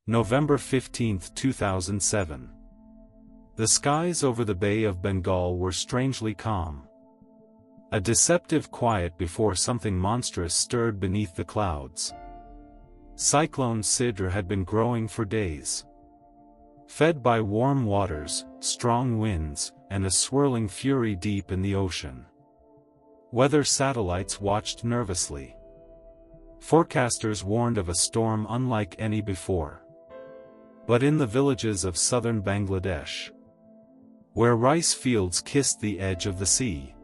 November 15, 2007. The skies over the Bay of Bengal were strangely calm. A deceptive quiet before something monstrous stirred beneath the clouds. Cyclone Sidr had been growing for days. Fed by warm waters, strong winds, and a swirling fury deep in the ocean. Weather satellites watched nervously. Forecasters warned of a storm unlike any before. But in the villages of southern Bangladesh, where rice fields kissed the edge of the sea,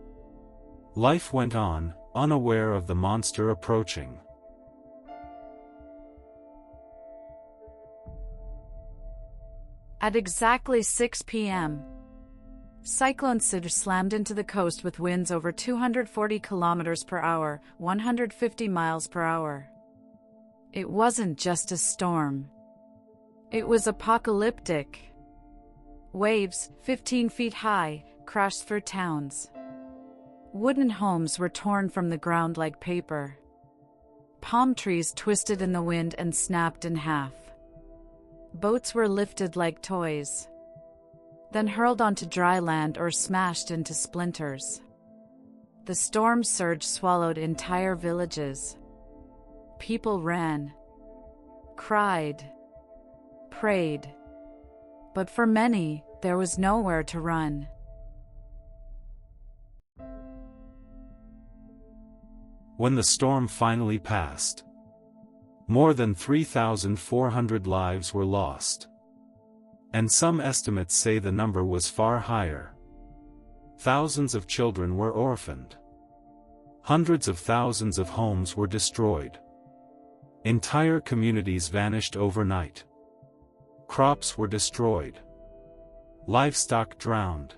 life went on, unaware of the monster approaching. At exactly 6 p.m., Cyclone Sidr slammed into the coast with winds over 240 kilometers per hour, 150 miles per hour. It wasn't just a storm. It was apocalyptic. Waves, 15 feet high, crashed through towns. Wooden homes were torn from the ground like paper. Palm trees twisted in the wind and snapped in half. Boats were lifted like toys, then hurled onto dry land or smashed into splinters. The storm surge swallowed entire villages. People ran, cried, prayed. But for many, there was nowhere to run. When the storm finally passed, more than 3,400 lives were lost. And some estimates say the number was far higher. Thousands of children were orphaned. Hundreds of thousands of homes were destroyed. Entire communities vanished overnight. Crops were destroyed. Livestock drowned.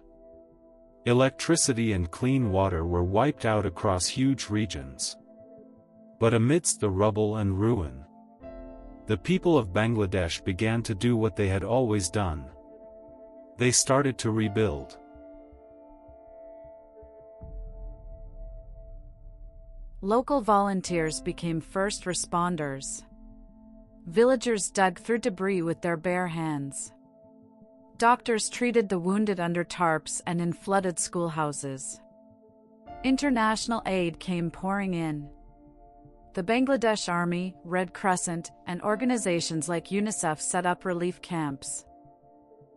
Electricity and clean water were wiped out across huge regions. But amidst the rubble and ruin, the people of Bangladesh began to do what they had always done. They started to rebuild. Local volunteers became first responders. Villagers dug through debris with their bare hands. Doctors treated the wounded under tarps and in flooded schoolhouses. International aid came pouring in. The Bangladesh Army, Red Crescent, and organizations like UNICEF set up relief camps,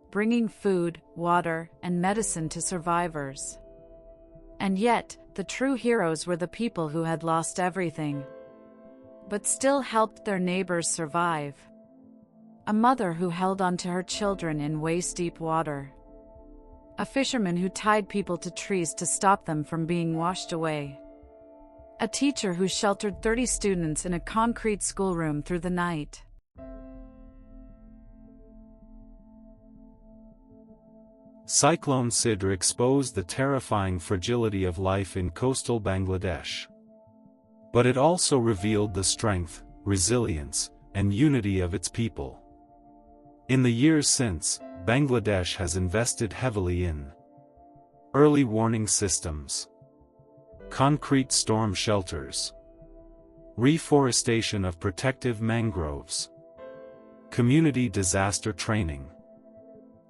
bringing food, water, and medicine to survivors. And yet, the true heroes were the people who had lost everything, but still helped their neighbors survive. A mother who held on to her children in waist-deep water. A fisherman who tied people to trees to stop them from being washed away. A teacher who sheltered 30 students in a concrete schoolroom through the night. Cyclone Sidr exposed the terrifying fragility of life in coastal Bangladesh. But it also revealed the strength, resilience, and unity of its people. In the years since, Bangladesh has invested heavily in early warning systems, concrete storm shelters, reforestation of protective mangroves, community disaster training.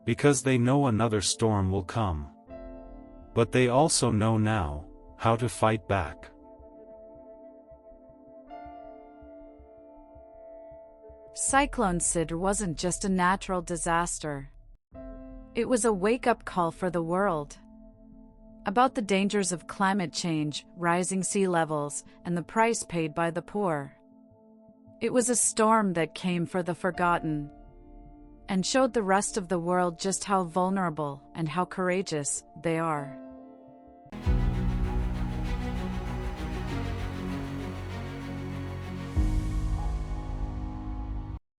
Because they know another storm will come. But they also know now how to fight back. Cyclone Sidr wasn't just a natural disaster. It was a wake-up call for the world. About the dangers of climate change, rising sea levels, and the price paid by the poor. It was a storm that came for the forgotten, and showed the rest of the world just how vulnerable and how courageous they are.